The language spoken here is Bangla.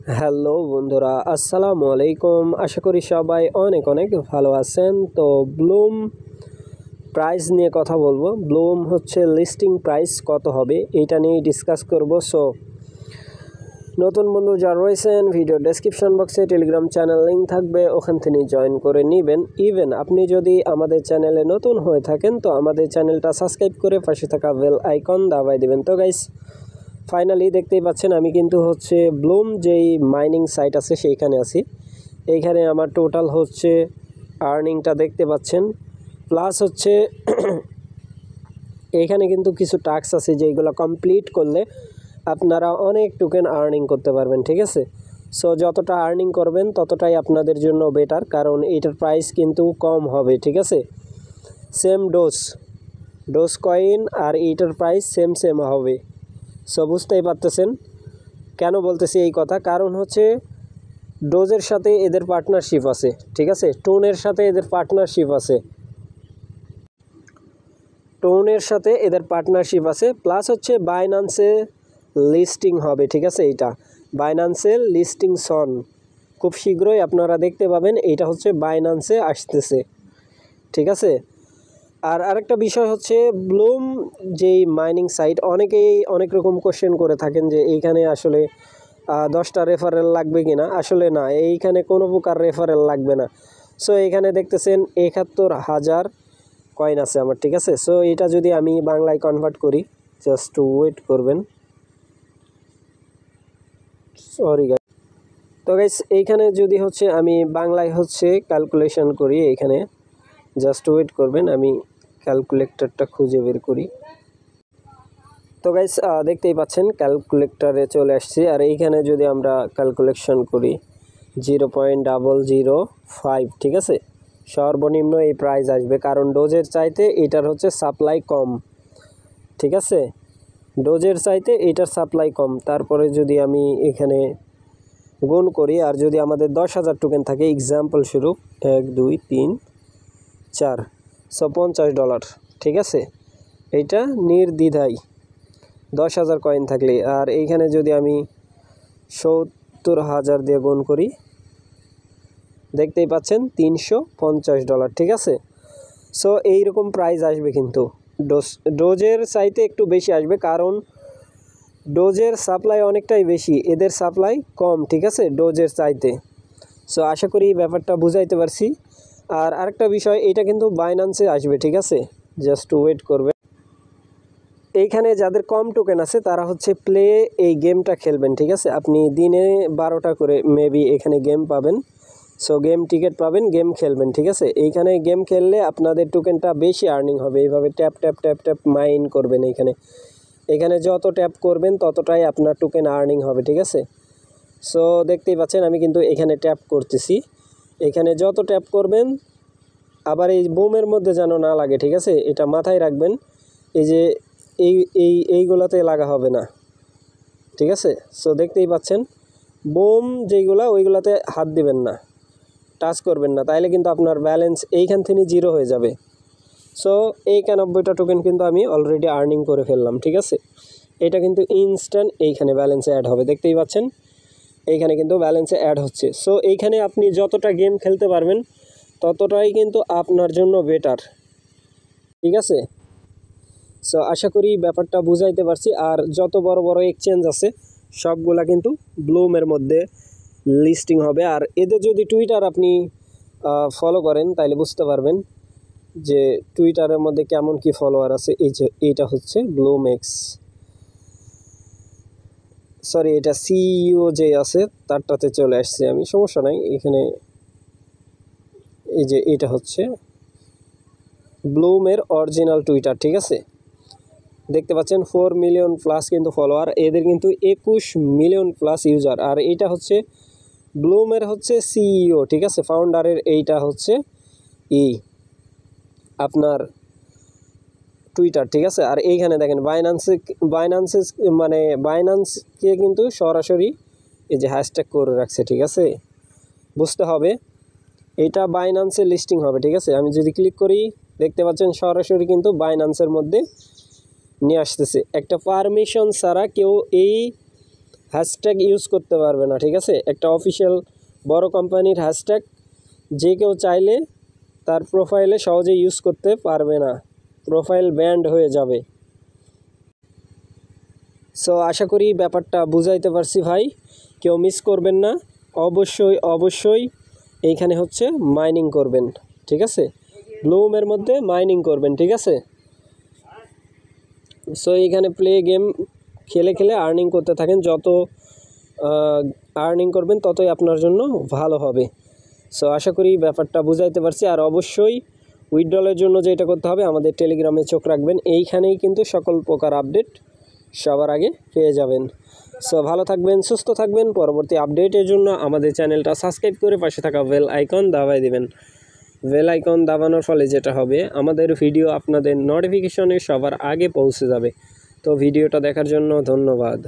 হ্যালো বন্ধুরা, আসসালামু আলাইকুম। আশা করি সবাই অনেক অনেক ভালো আছেন। তো ব্লুম প্রাইস নিয়ে কথা বলবো। ব্লুম হচ্ছে লিস্টিং প্রাইস কত হবে এটা নিয়ে ডিসকাস করব। সো নতুন বন্ধু যারা রয়েছেন, ভিডিও ডেসক্রিপশন বক্সে টেলিগ্রাম চ্যানেল লিঙ্ক থাকবে, ওখান থেকে জয়েন করে নেবেন। ইভেন আপনি যদি আমাদের চ্যানেলে নতুন হয়ে থাকেন তো আমাদের চ্যানেলটা সাবস্ক্রাইব করে পাশে থাকা বেল আইকন দাবাই দেবেন। তো গাইস, ফাইনালি দেখতেই পাচ্ছেন আমি কিন্তু হচ্ছে ব্লুম যেই মাইনিং সাইট আছে সেইখানে আছি। এইখানে আমার টোটাল হচ্ছে আর্নিংটা দেখতে পাচ্ছেন, প্লাস হচ্ছে এইখানে কিন্তু কিছু টাস্ক আছে যেগুলো কমপ্লিট করলে আপনারা অনেক টোকেন আর্নিং করতে পারবেন, ঠিক আছে। সো যতটা আর্নিং করবেন ততটাই আপনাদের জন্য বেটার, কারণ এইটার প্রাইস কিন্তু কম হবে, ঠিক আছে। সেম ডোজ কয়েন আর এইটার প্রাইস সেম হবে। সো বুঝতেই পারতেছেন কেন বলতেছি এই কথা, কারণ হচ্ছে ডোজের সাথে এদের পার্টনারশিপ আছে, ঠিক আছে। টোনের সাথে এদের পার্টনারশিপ আছে, প্লাস হচ্ছে বাইন্যান্সে লিস্টিং হবে, ঠিক আছে। এইটা বাইন্যান্সের লিস্টিং সন খুব শীঘ্রই আপনারা দেখতে পাবেন। এইটা হচ্ছে বাইন্যান্সে আসতেছে, ঠিক আছে। আর আরেকটা বিষয় হচ্ছে ব্লুম যেই মাইনিং সাইট, অনেকেই অনেক রকম কোশ্চেন করে থাকেন যে এইখানে আসলে 10টা রেফারেল লাগবে কিনা। আসলে না, এইখানে কোনো প্রকার রেফারেল লাগবে না। সো এইখানে দেখতেছেন 71,000 কয়েন আছে আমার, ঠিক আছে। সো এটা যদি আমি বাংলায় কনভার্ট করি, জাস্ট ওয়েট করবেন, সরি গাইস। তো গাইস, এইখানে যদি হচ্ছে আমি বাংলায় হচ্ছে ক্যালকুলেশন করি, এইখানে জাস্ট ওয়েট করবেন, আমি ক্যালকুলেটরটা খুঁজে বের করি। তো গাইস, দেখতেই পাচ্ছেন ক্যালকুলেটরে চলে আসছি। আর এইখানে যদি আমরা ক্যালকুলেশন করি 0.005, ঠিক আছে, সর্বনিম্ন এই প্রাইস আসবে, কারণ ডোজের চাইতে এটার হচ্ছে সাপ্লাই কম, ঠিক আছে। ডোজের চাইতে এটার সাপ্লাই কম। তারপরে যদি আমি এখানে গুণ করি, আর যদি আমাদের 10,000 টোকেন থাকে, এক্সাম্পল স্বরূপ 1 2 3 4, সো $50, ঠিক আছে। এইটা নির্দ্বিধায় 10,000 কয়েন থাকলে। আর এইখানে যদি আমি 70,000 দিয়ে গুণ করি, দেখতেই পাচ্ছেন $350, ঠিক আছে। সো এইরকম প্রাইস আসবে, কিন্তু ডোজের চাইতে একটু বেশি আসবে, কারণ ডোজের সাপ্লাই অনেকটাই বেশি, এদের সাপ্লাই কম, ঠিক আছে, ডোজের চাইতে। সো আশা করি ব্যাপারটা বুঝাইতে পারছি। আর আরেকটা বিষয়, এটা কিন্তু বাইন্যান্সে আসবে, ঠিক আছে, জাস্ট ওয়েট করবে। এইখানে যাদের কম টোকেন আছে তারা হচ্ছে প্লে এই গেমটা খেলবেন, ঠিক আছে। আপনি দিনে 12টা করে মেবি এখানে গেম পাবেন। সো গেম টিকিট পাবেন, গেম খেলবেন, ঠিক আছে। এইখানে গেম খেললে আপনাদের টোকেনটা বেশি আর্নিং হবে। এইভাবে tap tap tap tap mine করবেন। এখানে যত ট্যাপ করবেন ততটাই আপনার টোকেন আর্নিং হবে, ঠিক আছে। সো দেখতেই পাচ্ছেন আমি কিন্তু এখানে ট্যাপ করতেছি। এখানে যত ট্যাপ করবেন, আবার এই বুমের মধ্যে যেন না লাগে, ঠিক আছে, এটা মাথায় রাখবেন। এই যে এইগুলোতে লাগা হবে না, ঠিক আছে। সো দেখতেই পাচ্ছেন বুম যেইগুলা, ওইগুলাতে হাত দিবেন না, টাচ করবেন না, তাইলে কিন্তু আপনার ব্যালেন্স এইখান থেকে 0 হয়ে যাবে। সো এই 91টা টোকেন কিন্তু আমি অলরেডি আর্নিং করে ফেললাম, ঠিক আছে। এটা কিন্তু ইনস্ট্যান্ট এইখানে ব্যালেন্সে অ্যাড হবে, দেখতেই পাচ্ছেন এইখানে কিন্তু ব্যালেন্সে অ্যাড হচ্ছে। সো এইখানে আপনি যতটা গেম খেলতে পারবেন ততটাই কিন্তু আপনার জন্য বেটার, ঠিক আছে। সো আশা করি ব্যাপারটা বুঝাইতে পারছি। আর যত বড় বড় এক্সচেঞ্জ আছে সবগুলা কিন্তু ব্লুমের মধ্যে লিস্টিং হবে। আর এদের যদি টুইটার আপনি ফলো করেন তাহলে বুঝতে পারবেন যে টুইটারের মধ্যে কেমন কি ফলোয়ার আছে। এই যে এইটা হচ্ছে ব্লুমেক্স, সরি এটা সিইও যে আছে তারটাতে চলে আসছে আমি, সমস্যা নাই। এখানে এই যে এটা হচ্ছে ব্লুমের অরিজিনাল টুইটার, ঠিক আছে। দেখতে পাচ্ছেন 4 মিলিয়ন প্লাস কিন্তু ফলোয়ার, এদের কিন্তু 21 মিলিয়ন প্লাস ইউজার। আর এইটা হচ্ছে ব্লুমের হচ্ছে সিইও, ঠিক আছে, ফাউন্ডারের এইটা হচ্ছে আপনার টুইটার, ঠিক আছে। আর এইখানে দেখেন বাইন্যান্সকে কিন্তু সরাসরি এই যে হ্যাশট্যাগ করে রাখছে, ঠিক আছে। বুঝতে হবে এইটা বাইন্যান্সে লিস্টিং হবে, ঠিক আছে। আমি যদি ক্লিক করি দেখতে পাচ্ছেন সরাসরি কিন্তু বাইন্যান্সের মধ্যে নিয়ে আসতেছে। একটা পারমিশন ছাড়া কেউ এই হ্যাশট্যাগ ইউজ করতে পারবে না, ঠিক আছে? একটা অফিসিয়াল বড় কোম্পানির হ্যাশট্যাগ যে কেউ চাইলে তার প্রোফাইলে সহজে ইউজ করতে পারবে না, প্রোফাইল ব্যান্ড হয়ে যাবে। সো আশা করি ব্যাপারটা বুঝাইতে পারছি ভাই, কেউ মিস করবেন না। অবশ্যই এইখানে হচ্ছে মাইনিং করবেন, ঠিক আছে? ব্লুমের মধ্যে মাইনিং করবেন, ঠিক আছে? সো এইখানে প্লে গেম খেলে খেলে আর্নিং করতে থাকেন, যত আর্নিং করবেন ততই আপনার জন্য ভালো হবে। সো আশা করি ব্যাপারটা বুঝাইতে পারছি। আর অবশ্যই উইথড্রলের জন্য যেটা করতে হবে, আমাদের টেলিগ্রামে চোখ রাখবেন, এইখানেই কিন্তু সকল প্রকার আপডেট সবার আগে পেয়ে যাবেন। সো ভালো থাকবেন, সুস্থ থাকবেন। পরবর্তী আপডেটের জন্য আমাদের চ্যানেলটা সাবস্ক্রাইব করে পাশে থাকা বেল আইকন দাবাই দেবেন। বেল আইকন দাবানোর ফলে যেটা হবে, আমাদের ভিডিও আপনাদের নোটিফিকেশনে সবার আগে পৌঁছে যাবে। তো ভিডিওটা দেখার জন্য ধন্যবাদ।